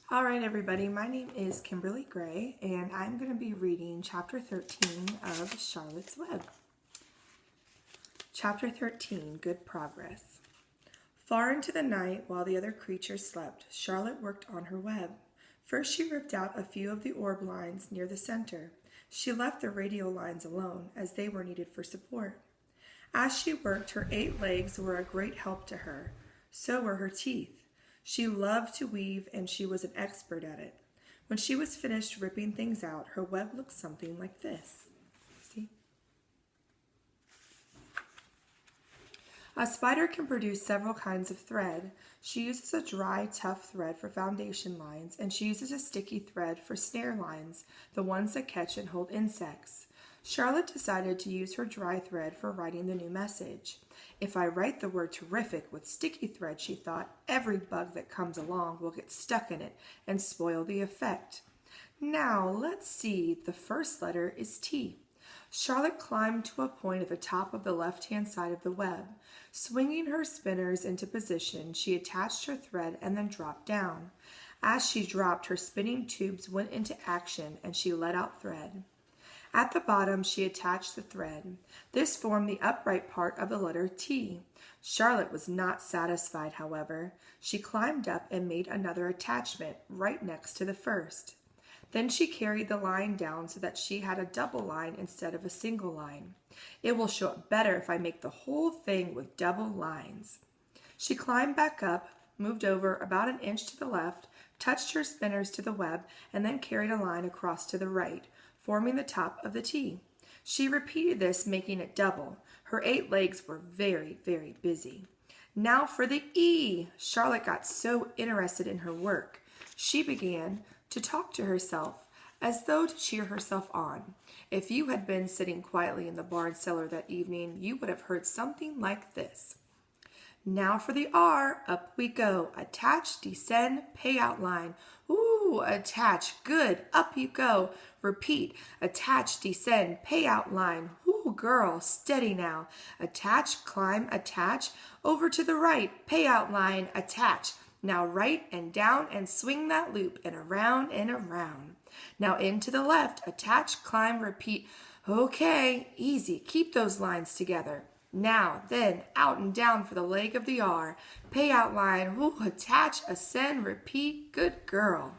All right, everybody, my name is Kimberly Gray, and I'm going to be reading Chapter 13 of Charlotte's Web. Chapter 13, Good Progress. Far into the night, while the other creatures slept, Charlotte worked on her web. First, she ripped out a few of the orb lines near the center. She left the radial lines alone, as they were needed for support. As she worked, her 8 legs were a great help to her. So were her teeth. She loved to weave, and she was an expert at it. When she was finished ripping things out, her web looked something like this. See? A spider can produce several kinds of thread. She uses a dry, tough thread for foundation lines, and she uses a sticky thread for snare lines, the ones that catch and hold insects. Charlotte decided to use her dry thread for writing the new message. If I write the word terrific with sticky thread, she thought, every bug that comes along will get stuck in it and spoil the effect. Now, let's see. The first letter is T. Charlotte climbed to a point at the top of the left-hand side of the web. Swinging her spinners into position, she attached her thread and then dropped down. As she dropped, her spinning tubes went into action and she let out thread. At the bottom, she attached the thread. This formed the upright part of the letter T. Charlotte was not satisfied, however. She climbed up and made another attachment right next to the first. Then she carried the line down so that she had a double line instead of a single line. It will show up better if I make the whole thing with double lines. She climbed back up, moved over about an inch to the left, touched her spinners to the web, and then carried a line across to the right, forming the top of the T. She repeated this, making it double. Her 8 legs were very, very busy. Now for the E. Charlotte got so interested in her work. She began to talk to herself, as though to cheer herself on. If you had been sitting quietly in the barn cellar that evening, you would have heard something like this. Now for the R, up we go. Attach, descend, pay out line. Ooh, attach, good, up you go. Repeat, attach, descend, pay out line. Ooh, girl, steady now. Attach, climb, attach. Over to the right, pay out line, attach. Now right and down and swing that loop and around and around. Now into the left, attach, climb, repeat. Okay, easy, keep those lines together. Now, then, out and down for the leg of the R. Pay out line, ooh, attach, ascend, repeat, good girl.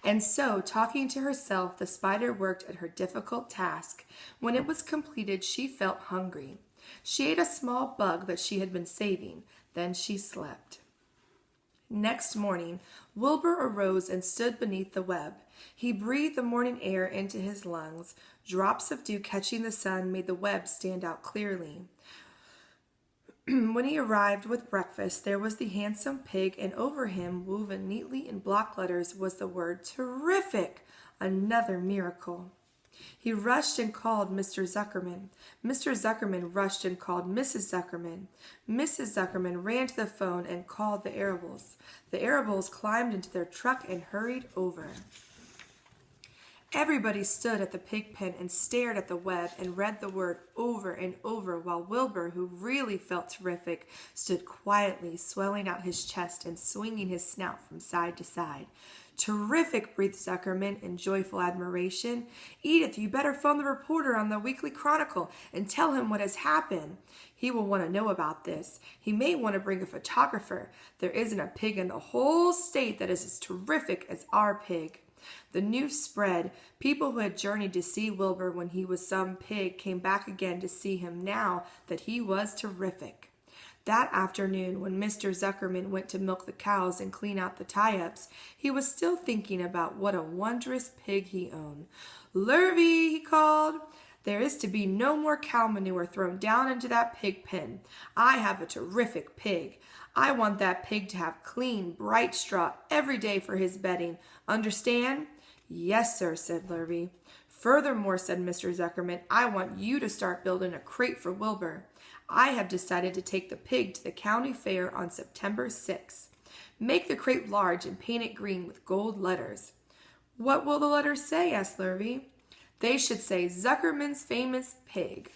And so, talking to herself, the spider worked at her difficult task. When it was completed, she felt hungry. She ate a small bug that she had been saving. Then she slept. Next morning, Wilbur arose and stood beneath the web. He breathed the morning air into his lungs. Drops of dew catching the sun made the web stand out clearly. When he arrived with breakfast, there was the handsome pig, and over him, woven neatly in block letters, was the word terrific, another miracle. He rushed and called Mr. Zuckerman. Mr. Zuckerman rushed and called Mrs. Zuckerman. Mrs. Zuckerman ran to the phone and called the Arables. The Arables climbed into their truck and hurried over. Everybody stood at the pig pen and stared at the web and read the word over and over, while Wilbur, who really felt terrific, stood quietly, swelling out his chest and swinging his snout from side to side. Terrific, breathed Zuckerman in joyful admiration. Edith, you better phone the reporter on the Weekly Chronicle and tell him what has happened. He will want to know about this. He may want to bring a photographer. There isn't a pig in the whole state that is as terrific as our pig. The news spread. People who had journeyed to see Wilbur when he was some pig came back again to see him now that he was terrific. That afternoon, when Mr. Zuckerman went to milk the cows and clean out the tie-ups, he was still thinking about what a wondrous pig he owned. "Lurvy," he called, "there is to be no more cow manure thrown down into that pig pen. I have a terrific pig. I want that pig to have clean, bright straw every day for his bedding. Understand?" "Yes, sir," said Lurvy. "Furthermore," said Mr. Zuckerman, "I want you to start building a crate for Wilbur. I have decided to take the pig to the county fair on September 6th. Make the crate large and paint it green with gold letters." "What will the letters say?" asked Lurvy. "They should say Zuckerman's Famous Pig."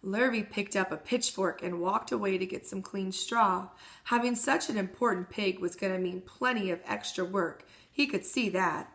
Lurvy picked up a pitchfork and walked away to get some clean straw. Having such an important pig was going to mean plenty of extra work. He could see that.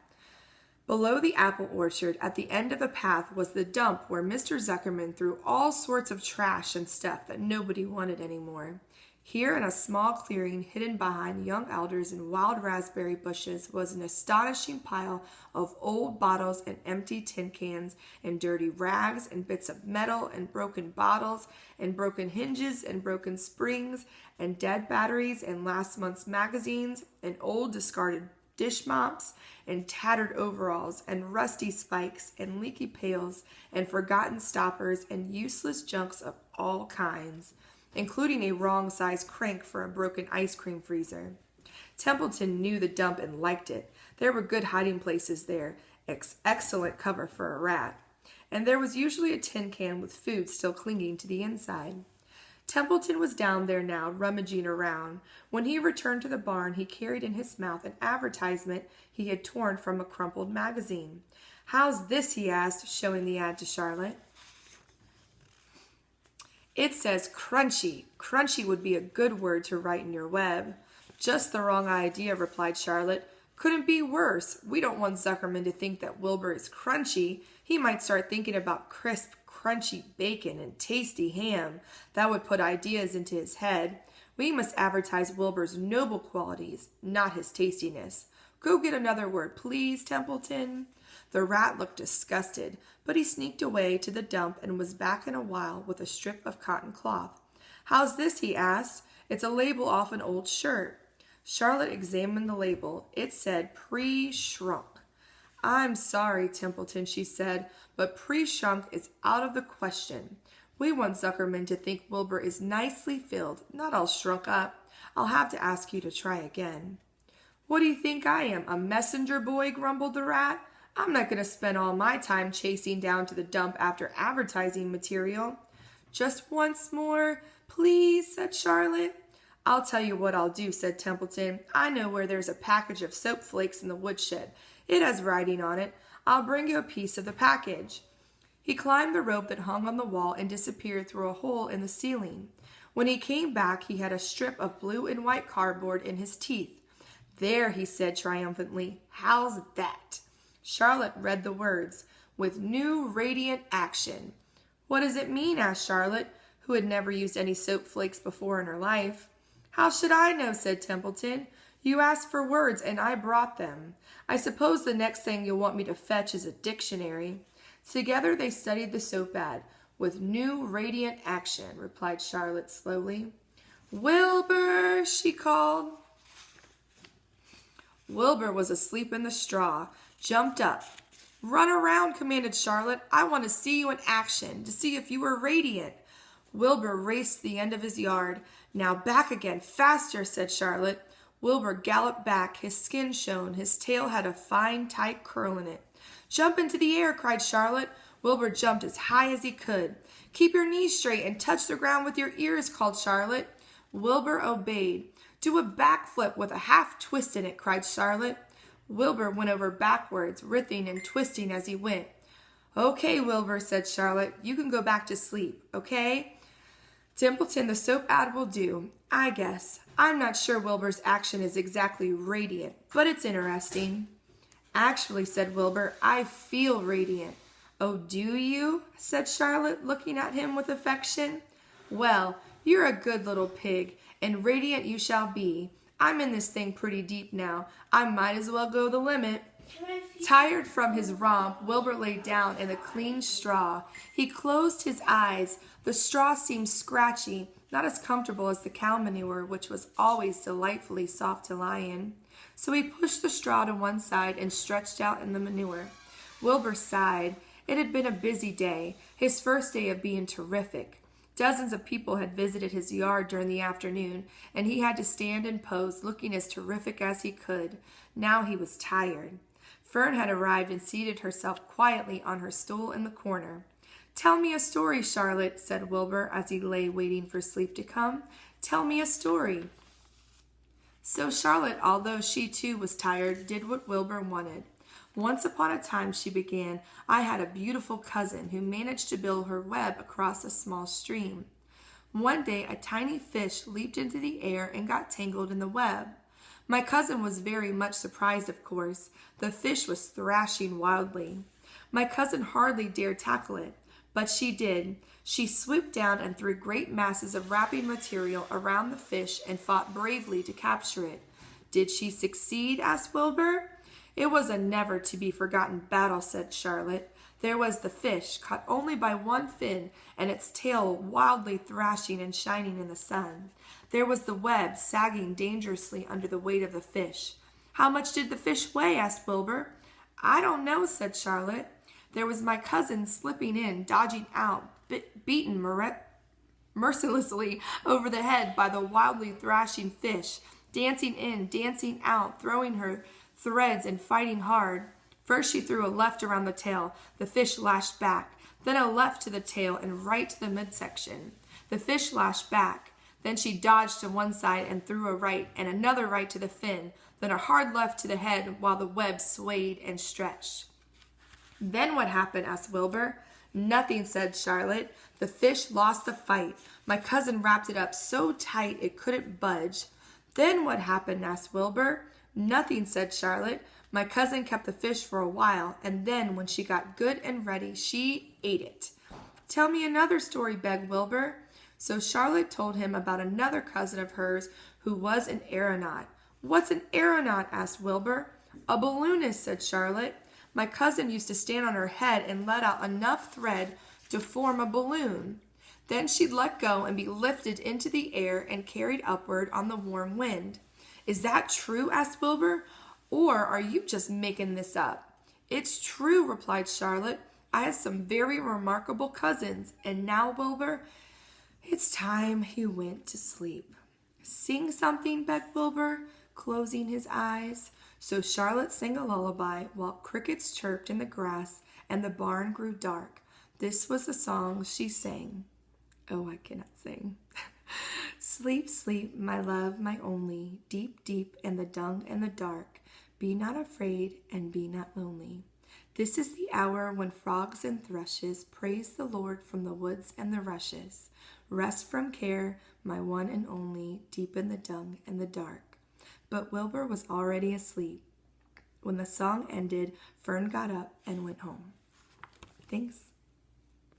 Below the apple orchard, at the end of the path, was the dump where Mr. Zuckerman threw all sorts of trash and stuff that nobody wanted anymore. Here, in a small clearing hidden behind young alders and wild raspberry bushes, was an astonishing pile of old bottles and empty tin cans and dirty rags and bits of metal and broken bottles and broken hinges and broken springs and dead batteries and last month's magazines and old discarded dish mops and tattered overalls and rusty spikes and leaky pails and forgotten stoppers and useless junks of all kinds, including a wrong-sized crank for a broken ice cream freezer. Templeton knew the dump and liked it. There were good hiding places there, excellent cover for a rat, and there was usually a tin can with food still clinging to the inside. Templeton was down there now, rummaging around. When he returned to the barn, he carried in his mouth an advertisement he had torn from a crumpled magazine. "How's this?" he asked, showing the ad to Charlotte. "It says crunchy. Crunchy would be a good word to write in your web." "Just the wrong idea," replied Charlotte. "Couldn't be worse. We don't want Zuckerman to think that Wilbur is crunchy. He might start thinking about crisp, crunchy bacon and tasty ham. That would put ideas into his head. We must advertise Wilbur's noble qualities, not his tastiness. Go get another word, please, Templeton." The rat looked disgusted, but he sneaked away to the dump and was back in a while with a strip of cotton cloth. "How's this?" he asked. "It's a label off an old shirt." Charlotte examined the label. It said pre-shrunk. "I'm sorry, Templeton," she said, "but pre-shrunk is out of the question. We want Zuckerman to think Wilbur is nicely filled, not all shrunk up. I'll have to ask you to try again." "What do you think I am, a messenger boy?" grumbled the rat. "I'm not going to spend all my time chasing down to the dump after advertising material." "Just once more, please," said Charlotte. "I'll tell you what I'll do," said Templeton. "I know where there's a package of soap flakes in the woodshed. It has writing on it. I'll bring you a piece of the package." He climbed the rope that hung on the wall and disappeared through a hole in the ceiling. When he came back, he had a strip of blue and white cardboard in his teeth. "There," he said triumphantly. "How's that?" Charlotte read the words, "with new radiant action." "What does it mean?" asked Charlotte, who had never used any soap flakes before in her life. "How should I know?" said Templeton. "You asked for words, and I brought them. I suppose the next thing you'll want me to fetch is a dictionary." Together they studied the soap ad. "With new radiant action," replied Charlotte slowly. "Wilbur!" she called. Wilbur was asleep in the straw. Jumped up. "Run around," commanded Charlotte. "I want to see you in action, to see if you were radiant." Wilbur raced to the end of his yard. "Now back again, faster," said Charlotte. Wilbur galloped back. His skin shone. His tail had a fine, tight curl in it. "Jump into the air," cried Charlotte. Wilbur jumped as high as he could. "Keep your knees straight and touch the ground with your ears," called Charlotte. Wilbur obeyed. "Do a backflip with a half twist in it," cried Charlotte. Wilbur went over backwards, writhing and twisting as he went. "Okay, Wilbur," said Charlotte. "You can go back to sleep, okay? Templeton, the soap ad will do, I guess. I'm not sure Wilbur's action is exactly radiant, but it's interesting." "Actually," said Wilbur, "I feel radiant." "Oh, do you?" said Charlotte, looking at him with affection. "Well, you're a good little pig, and radiant you shall be. I'm in this thing pretty deep now. I might as well go the limit." Tired from his romp, Wilbur lay down in the clean straw. He closed his eyes. The straw seemed scratchy, not as comfortable as the cow manure, which was always delightfully soft to lie in. So he pushed the straw to one side and stretched out in the manure. Wilbur sighed. It had been a busy day, his first day of being terrific. Dozens of people had visited his yard during the afternoon, and he had to stand and pose, looking as terrific as he could. Now he was tired. Fern had arrived and seated herself quietly on her stool in the corner. "Tell me a story, Charlotte," said Wilbur as he lay waiting for sleep to come. "Tell me a story." So Charlotte, although she too was tired, did what Wilbur wanted. Once upon a time, she began, I had a beautiful cousin who managed to build her web across a small stream. One day, a tiny fish leaped into the air and got tangled in the web. My cousin was very much surprised, of course. The fish was thrashing wildly. My cousin hardly dared tackle it, but she did. She swooped down and threw great masses of wrapping material around the fish and fought bravely to capture it. Did she succeed? Asked Wilbur. It was a never-to-be-forgotten battle, said Charlotte. There was the fish, caught only by one fin, and its tail wildly thrashing and shining in the sun. There was the web, sagging dangerously under the weight of the fish. How much did the fish weigh? Asked Wilbur. I don't know, said Charlotte. There was my cousin slipping in, dodging out, beaten mercilessly over the head by the wildly thrashing fish, dancing in, dancing out, throwing her threads and fighting hard. First she threw a left around the tail. The fish lashed back. Then a left to the tail and right to the midsection. The fish lashed back. Then she dodged to one side and threw a right and another right to the fin. Then a hard left to the head while the web swayed and stretched. Then what happened? Asked Wilbur. Nothing, said Charlotte. The fish lost the fight. My cousin wrapped it up so tight it couldn't budge. Then what happened? Asked Wilbur. Nothing, said Charlotte. My cousin kept the fish for a while, and then when she got good and ready, she ate it. Tell me another story, begged Wilbur. So Charlotte told him about another cousin of hers who was an aeronaut. What's an aeronaut? Asked Wilbur. A balloonist, said Charlotte. My cousin used to stand on her head and let out enough thread to form a balloon. Then she'd let go and be lifted into the air and carried upward on the warm wind. Is that true? Asked Wilbur. Or are you just making this up? It's true, replied Charlotte. I have some very remarkable cousins. And now, Wilbur, it's time he went to sleep. Sing something, begged Wilbur, closing his eyes. So Charlotte sang a lullaby while crickets chirped in the grass and the barn grew dark. This was the song she sang. Oh, I cannot sing. Sleep, sleep, my love, my only, deep, deep in the dung and the dark. Be not afraid and be not lonely. This is the hour when frogs and thrushes praise the Lord from the woods and the rushes. Rest from care, my one and only, deep in the dung and the dark. But Wilbur was already asleep. When the song ended, Fern got up and went home. Thanks.